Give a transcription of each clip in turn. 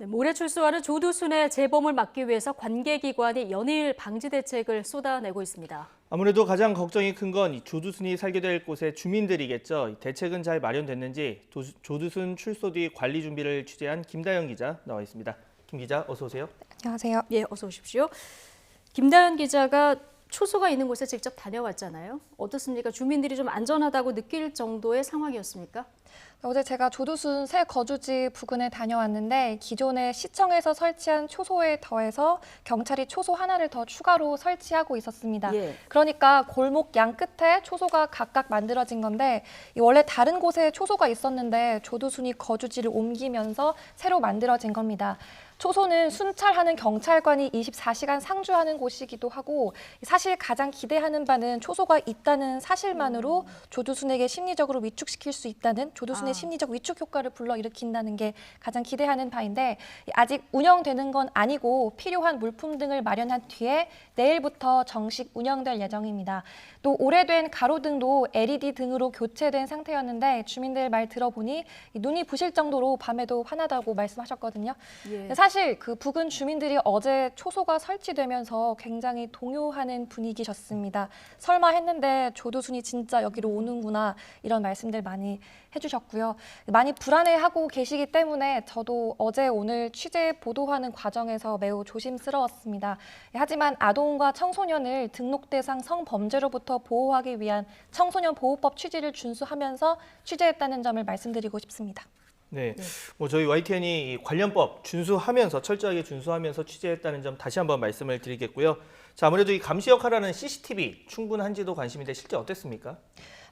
네, 몰래 출소하는 조두순의 재범을 막기 위해서 관계기관이 연일 방지 대책을 쏟아내고 있습니다. 아무래도 가장 걱정이 큰 건 조두순이 살게 될 곳의 주민들이겠죠. 대책은 잘 마련됐는지 조두순 출소 뒤 관리 준비를 취재한 김다연 기자 나와 있습니다. 김 기자, 어서 오세요. 안녕하세요. 예, 어서 오십시오. 김다연 기자가 초소가 있는 곳에 직접 다녀왔잖아요. 어떻습니까? 주민들이 좀 안전하다고 느낄 정도의 상황이었습니까? 어제 제가 조두순 새 거주지 부근에 다녀왔는데 기존에 시청에서 설치한 초소에 더해서 경찰이 초소 하나를 더 추가로 설치하고 있었습니다. 예. 그러니까 골목 양 끝에 초소가 각각 만들어진 건데 원래 다른 곳에 초소가 있었는데 조두순이 거주지를 옮기면서 새로 만들어진 겁니다. 초소는 순찰하는 경찰관이 24시간 상주하는 곳이기도 하고 사실 가장 기대하는 바는 초소가 있다는 사실만으로 조두순에게 심리적으로 위축시킬 수 있다는 조두순의 심리적 위축 효과를 불러일으킨다는 게 가장 기대하는 바인데 아직 운영되는 건 아니고 필요한 물품 등을 마련한 뒤에 내일부터 정식 운영될 예정입니다. 또 오래된 가로등도 LED 등으로 교체된 상태였는데 주민들 말 들어보니 눈이 부실 정도로 밤에도 환하다고 말씀하셨거든요. 예. 사실 그 부근 주민들이 어제 초소가 설치되면서 굉장히 동요하는 분위기셨습니다. 설마 했는데 조두순이 진짜 여기로 오는구나 이런 말씀들 많이 해주셨고요. 많이 불안해하고 계시기 때문에 저도 어제 오늘 취재 보도하는 과정에서 매우 조심스러웠습니다. 하지만 아동과 청소년을 등록 대상 성범죄로부터 보호하기 위한 청소년 보호법 취지를 준수하면서 취재했다는 점을 말씀드리고 싶습니다. 네, 저희 YTN이 이 관련법 준수하면서 철저하게 준수하면서 취재했다는 점 다시 한번 말씀을 드리겠고요. 자, 아무래도 이 감시 역할을 하는 CCTV 충분한지도 관심인데 실제 어땠습니까?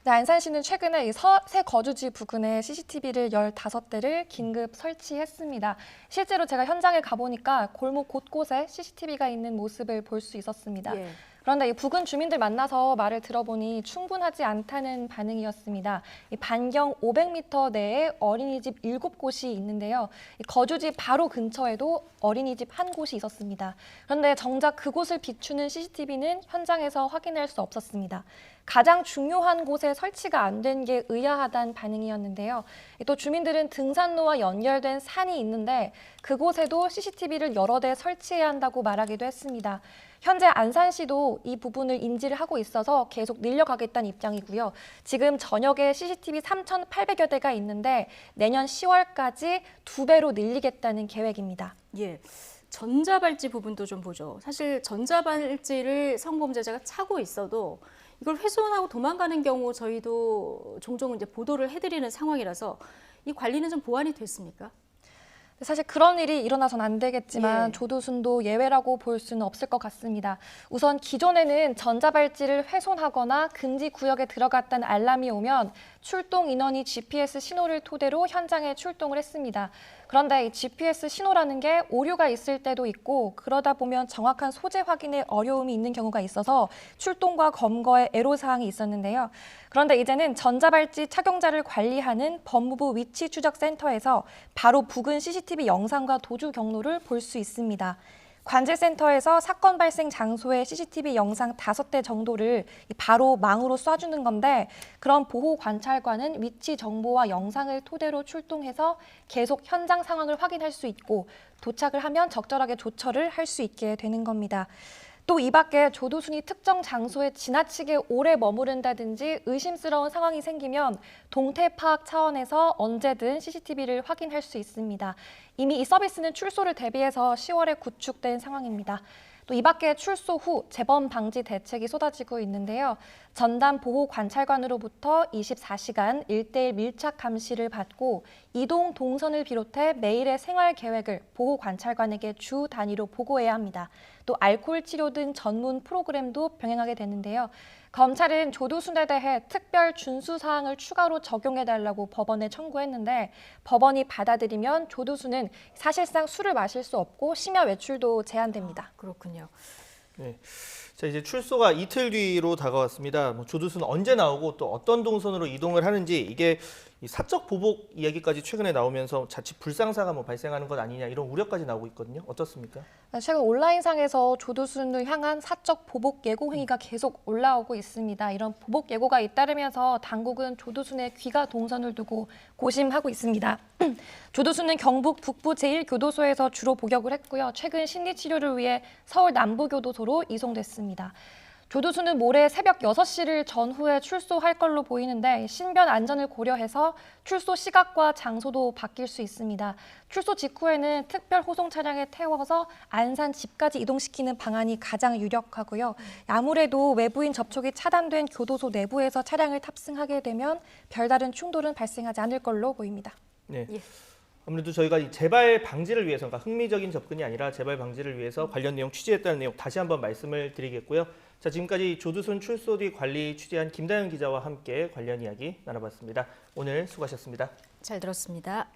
네, 안산시는 최근에 새 거주지 부근에 CCTV를 15대를 긴급 설치했습니다. 실제로 제가 현장에 가보니까 골목 곳곳에 CCTV가 있는 모습을 볼 수 있었습니다. 예. 그런데 이 부근 주민들 만나서 말을 들어보니 충분하지 않다는 반응이었습니다. 이 반경 500m 내에 어린이집 7곳이 있는데요. 이 거주지 바로 근처에도 어린이집 한 곳이 있었습니다. 그런데 정작 그곳을 비추는 CCTV는 현장에서 확인할 수 없었습니다. 가장 중요한 곳에 설치가 안 된 게 의아하다는 반응이었는데요. 또 주민들은 등산로와 연결된 산이 있는데 그곳에도 CCTV를 여러 대 설치해야 한다고 말하기도 했습니다. 현재 안산시도 이 부분을 인지를 하고 있어서 계속 늘려가겠다는 입장이고요. 지금 전역에 CCTV 3,800여 대가 있는데 내년 10월까지 2배로 늘리겠다는 계획입니다. 예. 전자발찌 부분도 좀 보죠. 사실 전자발찌를 성범죄자가 차고 있어도 이걸 훼손하고 도망가는 경우 저희도 종종 이제 보도를 해드리는 상황이라서 이 관리는 좀 보완이 됐습니까? 사실 그런 일이 일어나선 안 되겠지만 예. 조두순도 예외라고 볼 수는 없을 것 같습니다. 우선 기존에는 전자발찌를 훼손하거나 금지 구역에 들어갔다는 알람이 오면 출동 인원이 GPS 신호를 토대로 현장에 출동을 했습니다. 그런데 이 GPS 신호라는 게 오류가 있을 때도 있고 그러다 보면 정확한 소재 확인에 어려움이 있는 경우가 있어서 출동과 검거에 애로사항이 있었는데요. 그런데 이제는 전자발찌 착용자를 관리하는 법무부 위치추적센터에서 바로 부근 CCTV 영상과 도주 경로를 볼 수 있습니다. 관제센터에서 사건 발생 장소의 CCTV 영상 5대 정도를 바로 망으로 쏴주는 건데 그런 보호 관찰관은 위치 정보와 영상을 토대로 출동해서 계속 현장 상황을 확인할 수 있고 도착을 하면 적절하게 조처를 할 수 있게 되는 겁니다. 또 이 밖에 조두순이 특정 장소에 지나치게 오래 머무른다든지 의심스러운 상황이 생기면 동태 파악 차원에서 언제든 CCTV를 확인할 수 있습니다. 이미 이 서비스는 출소를 대비해서 10월에 구축된 상황입니다. 또 이 밖에 출소 후 재범 방지 대책이 쏟아지고 있는데요. 전담 보호 관찰관으로부터 24시간 1:1 밀착 감시를 받고 이동 동선을 비롯해 매일의 생활 계획을 보호 관찰관에게 주 단위로 보고해야 합니다. 또 알코올 치료 등 전문 프로그램도 병행하게 되는데요. 검찰은 조두순에 대해 특별 준수 사항을 추가로 적용해달라고 법원에 청구했는데 법원이 받아들이면 조두순은 사실상 술을 마실 수 없고 심야 외출도 제한됩니다. 그렇군요. 네. 자, 이제 출소가 이틀 뒤로 다가왔습니다. 조두순은 언제 나오고 또 어떤 동선으로 이동을 하는지 이게 이 사적 보복 이야기까지 최근에 나오면서 자칫 불상사가 뭐 발생하는 것 아니냐 이런 우려까지 나오고 있거든요. 어떻습니까? 최근 온라인상에서 조두순을 향한 사적 보복 예고 행위가 계속 올라오고 있습니다. 이런 보복 예고가 잇따르면서 당국은 조두순의 귀가 동선을 두고 고심하고 있습니다. 조두순은 경북 북부 제1교도소에서 주로 복역을 했고요. 최근 심리치료를 위해 서울 남부교도소로 이송됐습니다. 조두순은 모레 새벽 6시를 전후에 출소할 걸로 보이는데 신변 안전을 고려해서 출소 시각과 장소도 바뀔 수 있습니다. 출소 직후에는 특별 호송 차량에 태워서 안산 집까지 이동시키는 방안이 가장 유력하고요. 아무래도 외부인 접촉이 차단된 교도소 내부에서 차량을 탑승하게 되면 별다른 충돌은 발생하지 않을 걸로 보입니다. 네. 예. 아무래도 저희가 이 재발 방지를 위해서, 그러니까 흥미적인 접근이 아니라 재발 방지를 위해서 관련 내용 취재했다는 내용 다시 한번 말씀을 드리겠고요. 자, 지금까지 조두순 출소 뒤 관리 취재한 김다현 기자와 함께 관련 이야기 나눠봤습니다. 오늘 수고하셨습니다. 잘 들었습니다.